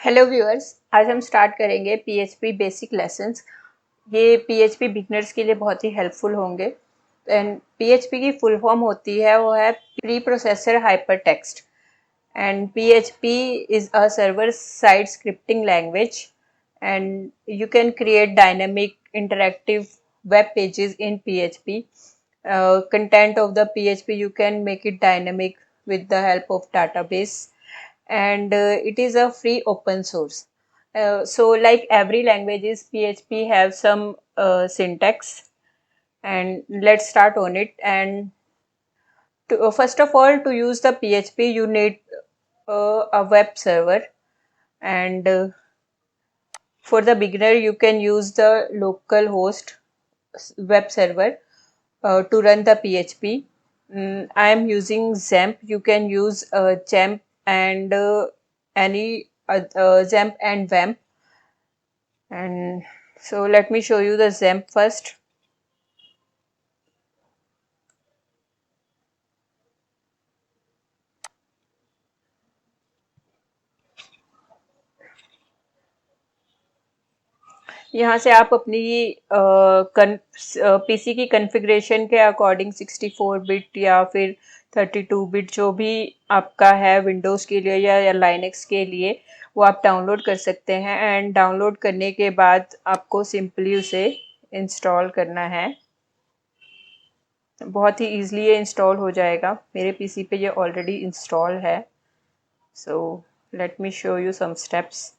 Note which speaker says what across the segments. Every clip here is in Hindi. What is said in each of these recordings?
Speaker 1: हेलो व्यूअर्स, आज हम स्टार्ट करेंगे पीएचपी बेसिक लेसन्स। ये पीएचपी बिगनर्स के लिए बहुत ही हेल्पफुल होंगे। एंड पीएचपी की फुल फॉर्म होती है वो है pre processor hyper text. And PHP is a server side scripting language and you can create dynamic interactive web pages in PHP. Content of the PHP you can make it dynamic with the help of database, and it is a free open source. So like every languages, PHP have some syntax, and let's start on it. And first of all, to use the PHP you need a web server, and for the beginner you can use the local host web server to run the PHP. I am using XAMPP. You can use XAMPP and any XAMPP and WAMP. And so let me show you the XAMPP first. यहाँ से आप अपनी पीसी की कॉन्फ़िगरेशन के अकॉर्डिंग 64 बिट या फिर 32 बिट जो भी आपका है विंडोज़ के लिए या लाइनक्स के लिए, वो आप डाउनलोड कर सकते हैं। एंड डाउनलोड करने के बाद आपको सिंपली उसे इंस्टॉल करना है। बहुत ही ईजिली ये इंस्टॉल हो जाएगा। मेरे पीसी पे ये ऑलरेडी इंस्टॉल है। So let me show you some steps.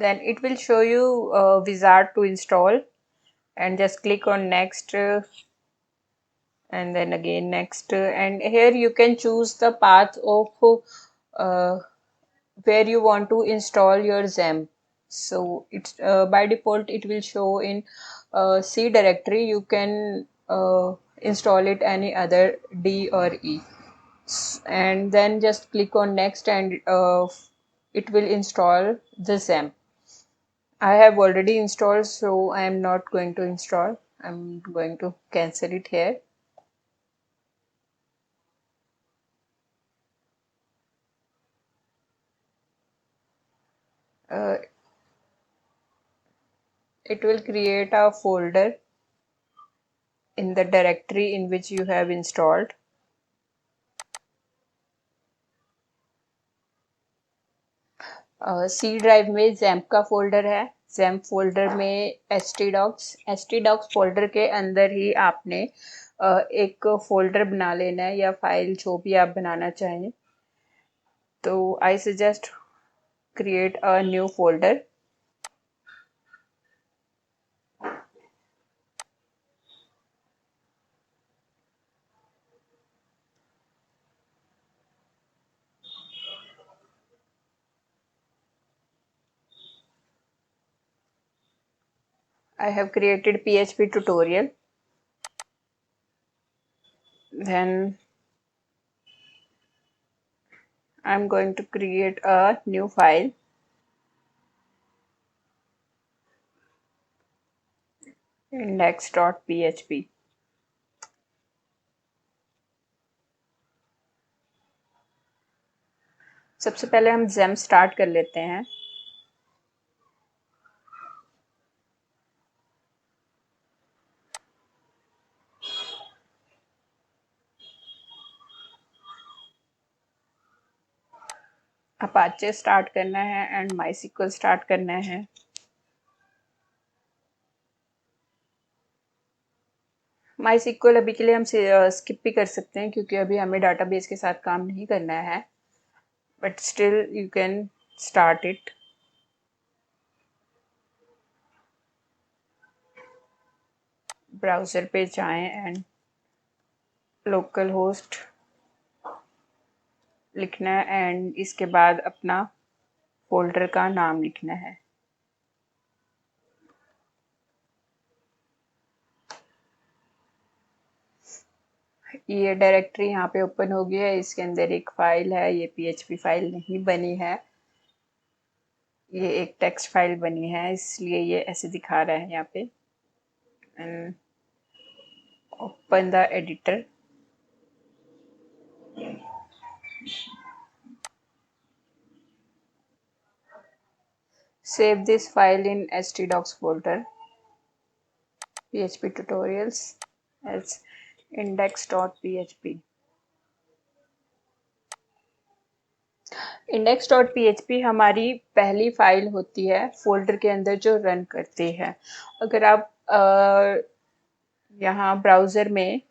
Speaker 1: Then it will show you wizard to install, and just click on next, and then again next, and here you can choose the path of uh, where you want to install your XAMPP. So it's by default it will show in C directory. You can install it any other D or E, and then just click on next, and it will install the XAMPP. I have already installed, so I am not going to install. I'm going to cancel it here. Uh, it will create a folder in the directory in which you have installed. C drive में जैम्प का फोल्डर है। जैम्प फोल्डर में एच टी डॉक्स फोल्डर के अंदर ही आपने एक फोल्डर बना लेना है, या फाइल जो भी आप बनाना चाहें। तो I suggest create a new folder. I have created PHP tutorial. Then I'm going to create a new file, index.php. सबसे पहले हम XAMPP स्टार्ट कर लेते हैं। अपाचे स्टार्ट करना है एंड माईसीक्वल स्टार्ट करना है। माईसीक्वल अभी के लिए हम स्किप भी कर सकते हैं, क्योंकि अभी हमें डाटाबेस के साथ काम नहीं करना है, but still you can start it. Browser पे जाएं एंड लोकल होस्ट लिखना है एंड इसके बाद अपना फोल्डर का नाम लिखना है। ये डायरेक्टरी यहाँ पे ओपन हो गई है, इसके अंदर एक फाइल है, ये पीएचपी फाइल नहीं बनी है, ये एक टेक्स्ट फाइल बनी है, इसलिए ये ऐसे दिखा रहा है यहाँ पे। And open the editor. Save this file in htdocs folder, php tutorials as index.php। index.php हमारी पहली फाइल होती है फोल्डर के अंदर जो रन करती है। अगर आप यहाँ ब्राउज़र में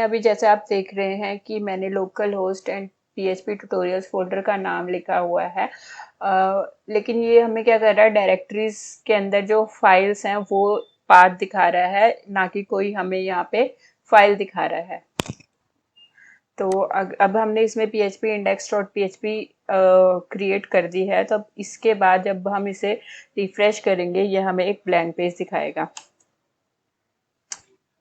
Speaker 1: अभी जैसे आप देख रहे हैं कि मैंने local host and php tutorials folder का नाम लिखा हुआ है, लेकिन ये हमें क्या कर रहा है, डायरेक्टरीज के अंदर जो फाइल्स हैं वो पाथ दिखा रहा है, ना कि कोई हमें यहाँ पे फाइल दिखा रहा है। तो अब हमने इसमें php index.php क्रिएट कर दी है, तो अब इसके बाद जब हम इसे रिफ्रेश करेंगे ये हमें एक ब्लैंक पेज दिखाएगा।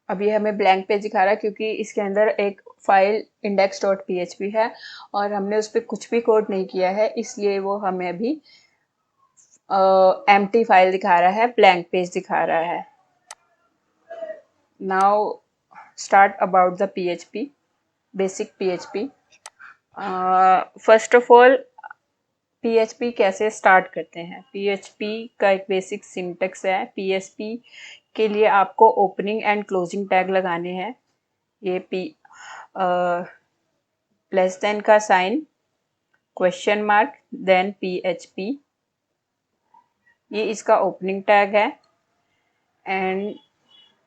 Speaker 1: अब ये हमें ब्लैंक पेज दिखा रहा है क्योंकि इसके अंदर एक फाइल index.php है और हमने उस पर कुछ भी कोड नहीं किया है, इसलिए वो हमें अभी एम्प्टी फाइल दिखा रहा है, ब्लैंक पेज दिखा रहा है। Now start about the php, basic php। First of all php कैसे स्टार्ट करते हैं। php का एक बेसिक सिंटेक्स है। php के लिए आपको ओपनिंग एंड क्लोजिंग टैग लगाने हैं। ये लेस देन का sign, question mark, then php, ये इसका ओपनिंग टैग है, and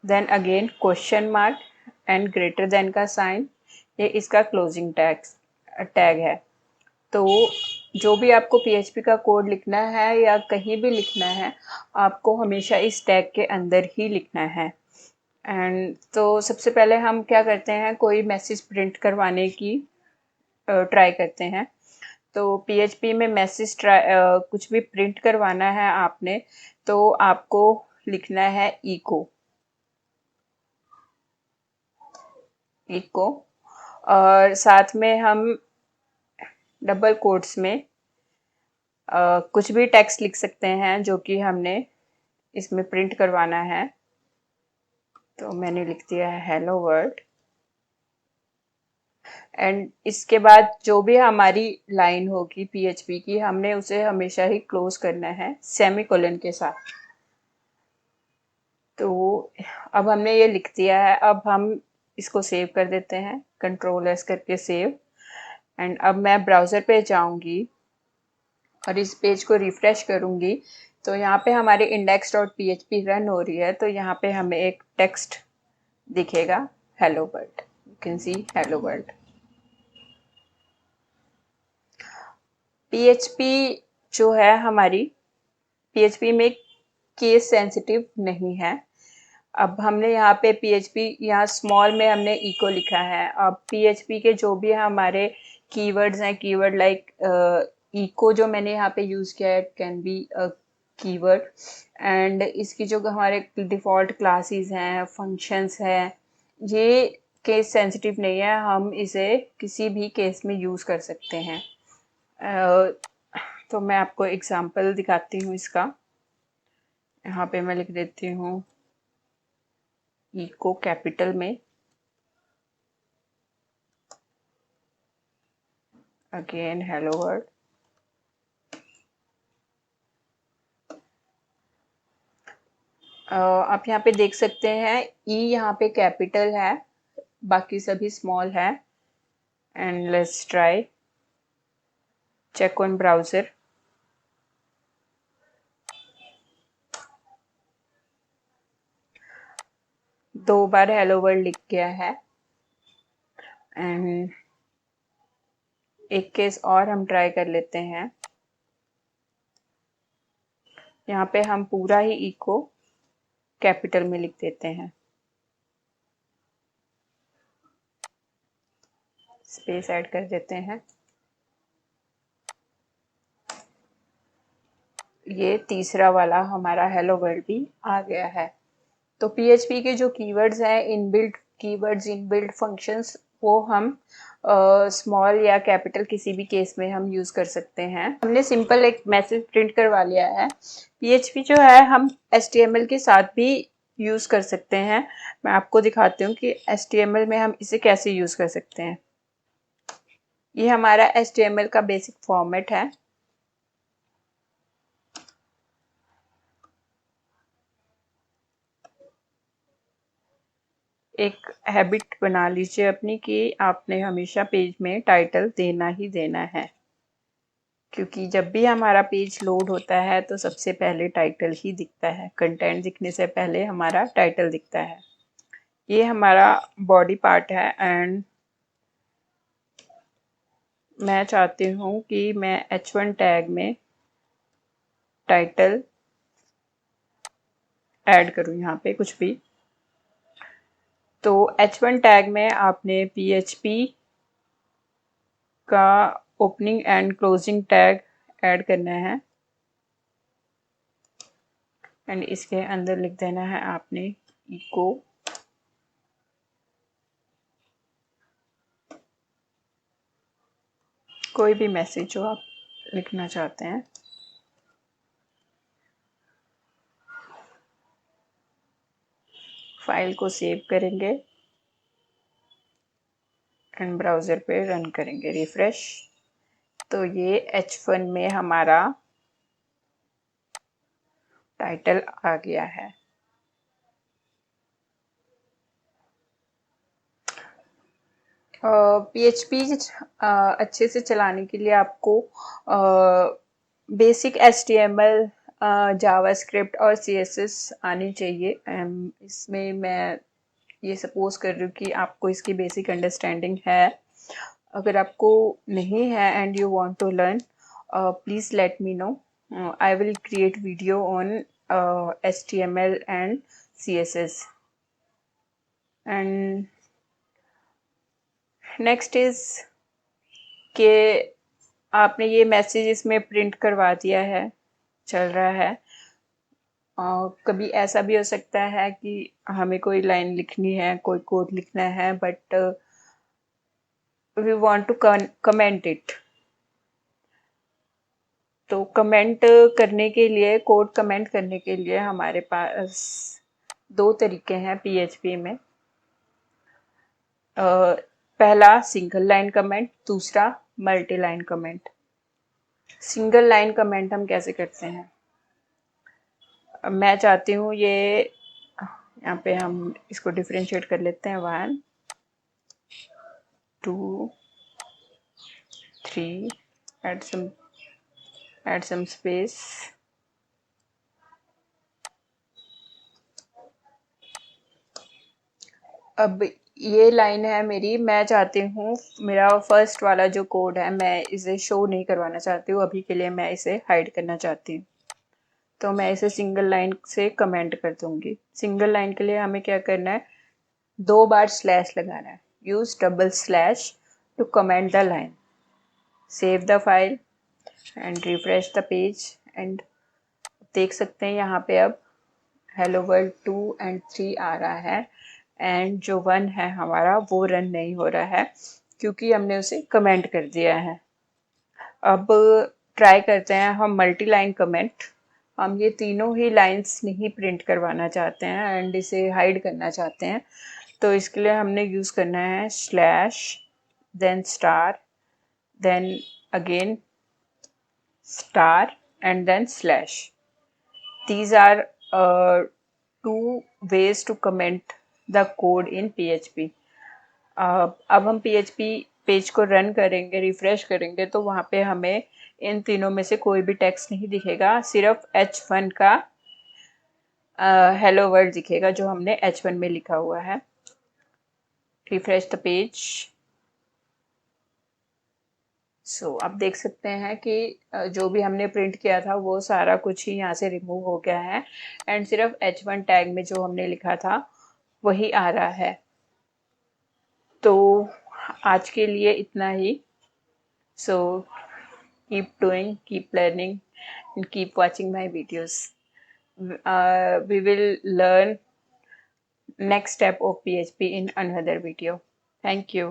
Speaker 1: then again question mark and greater than का साइन, ये इसका क्लोजिंग टैग है। तो जो भी आपको php का कोड लिखना है या कहीं भी लिखना है, आपको हमेशा इस टैग के अंदर ही लिखना है। एंड तो सबसे पहले हम क्या करते हैं, कोई मैसेज प्रिंट करवाने की ट्राई करते हैं। तो php में मैसेज कुछ भी प्रिंट करवाना है आपने, तो आपको लिखना है इको और साथ में हम डबल कोट्स में कुछ भी टेक्स्ट लिख सकते हैं जो कि हमने इसमें प्रिंट करवाना है। तो मैंने लिख दिया है हेलो वर्ल्ड, एंड इसके बाद जो भी हमारी लाइन होगी php की, हमने उसे हमेशा ही क्लोज करना है सेमीकोलन के साथ। तो अब हमने ये लिख दिया है, अब हम इसको सेव कर देते हैं, Ctrl+S करके सेव। एंड अब मैं ब्राउज़र पे जाऊंगी और इस पेज को रिफ्रेश करूंगी, तो यहाँ पे हमारी index.php रन हो रही है। तो यहाँ पे हमें एक टेक्स्ट दिखेगा, hello world, you can see hello world. php जो है हमारी, php में केस सेंसिटिव नहीं है। अब हमने यहाँ पे php, यहाँ स्मॉल में हमने इको लिखा है। अब php के जो भी हमारे कीवर्ड्स हैं, कीवर्ड लाइक इको जो मैंने यहाँ पे यूज़ किया है, कैन बी कीवर्ड, एंड इसकी जो हमारे डिफ़ॉल्ट क्लासेस हैं, फंक्शंस हैं, ये केस सेंसिटिव नहीं है, हम इसे किसी भी केस में यूज़ कर सकते हैं। तो मैं आपको एग्जांपल दिखाती हूँ इसका। यहाँ पे मैं लिख देती हूँ इको कैपिटल में, अगेन हेलो वर्ल्ड। आप यहाँ पे देख सकते हैं ई यहाँ पे कैपिटल है, बाकी सभी स्मॉल है। And let's try check on browser. दो बार हेलो वर्ल्ड लिख गया है। एंड एक केस और हम ट्राई कर लेते हैं। यहाँ पे हम पूरा ही इको कैपिटल में लिख देते हैं, स्पेस ऐड कर देते हैं। ये तीसरा वाला हमारा हेलो वर्ल्ड भी आ गया है। तो पीएचपी के जो कीवर्ड्स हैं, इनबिल्ट कीवर्ड्स, इनबिल्ट फंक्शंस, वो हम स्मॉल या कैपिटल किसी भी केस में हम यूज़ कर सकते हैं। हमने सिंपल एक मैसेज प्रिंट करवा लिया है। पीएचपी जो है हम एचटीएमएल के साथ भी यूज़ कर सकते हैं। मैं आपको दिखाती हूँ कि एचटीएमएल में हम इसे कैसे यूज़ कर सकते हैं। ये हमारा एचटीएमएल का बेसिक फॉर्मेट है। एक हैबिट बना लीजिए अपनी कि आपने हमेशा पेज में टाइटल देना ही देना है, क्योंकि जब भी हमारा पेज लोड होता है तो सबसे पहले टाइटल ही दिखता है। कंटेंट दिखने से पहले हमारा टाइटल दिखता है। ये हमारा बॉडी पार्ट है एंड मैं चाहती हूँ कि मैं H1 टैग में टाइटल ऐड करूँ, यहाँ पे कुछ भी। तो H1 टैग में आपने PHP का opening and closing tag add करना है एंड इसके अंदर लिख देना है आपने इको कोई भी मैसेज जो आप लिखना चाहते हैं। फाइल को सेव करेंगे एंड ब्राउज़र पे रन करेंगे, रिफ्रेश। तो ये H1 में हमारा टाइटल आ गया है। PHP अच्छे से चलाने के लिए आपको बेसिक HTML, जावास्क्रिप्ट और CSS आनी चाहिए। इसमें मैं ये सपोज कर रही हूँ कि आपको इसकी बेसिक अंडरस्टैंडिंग है। अगर आपको नहीं है and you want to learn, please let me know. I will create video on HTML and CSS। And next is कि आपने ये मैसेज इसमें प्रिंट करवा दिया है, चल रहा है। कभी ऐसा भी हो सकता है कि हमें कोई लाइन लिखनी है, कोई कोड लिखना है, but we want to comment it. तो कमेंट करने के लिए, कोड कमेंट करने के लिए हमारे पास दो तरीके हैं पीएचपी में। पहला सिंगल लाइन कमेंट, दूसरा multi line comment. Single line comment हम कैसे करते हैं? मैं चाहती हूँ ये, यहाँ पे हम इसको डिफरेंशिएट कर लेते हैं। 1 2 3, add some space। अब ये लाइन है मेरी, मैं चाहती हूँ मेरा फर्स्ट वाला जो कोड है मैं इसे शो नहीं करवाना चाहती हूँ, अभी के लिए मैं इसे हाइड करना चाहती हूँ। तो मैं इसे सिंगल लाइन से कमेंट कर दूंगी। सिंगल लाइन के लिए हमें क्या करना है? 2 बार स्लैश लगाना है। Use double slash to comment the line. Save the file and refresh the page and देख सकते हैं यहाँ पे अब हेलो वर्ल्ड 2 एंड 3 आ रहा है एंड जो 1 है हमारा वो रन नहीं हो रहा है क्योंकि हमने उसे कमेंट कर दिया है। अब ट्राई करते हैं हम मल्टी लाइन कमेंट। हम ये तीनों ही लाइंस नहीं प्रिंट करवाना चाहते हैं एंड इसे हाइड करना चाहते हैं। तो इसके लिए हमने यूज़ करना है slash, then star, then again star and then slash. These are two ways to comment the code in PHP। अब हम PHP पेज को रन करेंगे, रिफ्रेश करेंगे, तो वहाँ पे हमें इन तीनों में से कोई भी टेक्स्ट नहीं दिखेगा, सिर्फ H1 का हेलो वर्ल्ड दिखेगा जो हमने H1 में लिखा हुआ है। रिफ्रेश द पेज, सो आप देख सकते हैं कि जो भी हमने प्रिंट किया था वो सारा कुछ ही यहाँ से रिमूव हो गया है एंड सिर्फ H1 टैग में जो हमने लिखा था वही आ रहा है। तो आज के लिए इतना ही। So keep doing, keep learning and keep watching my videos. We will learn next step of PHP in another video. Thank you.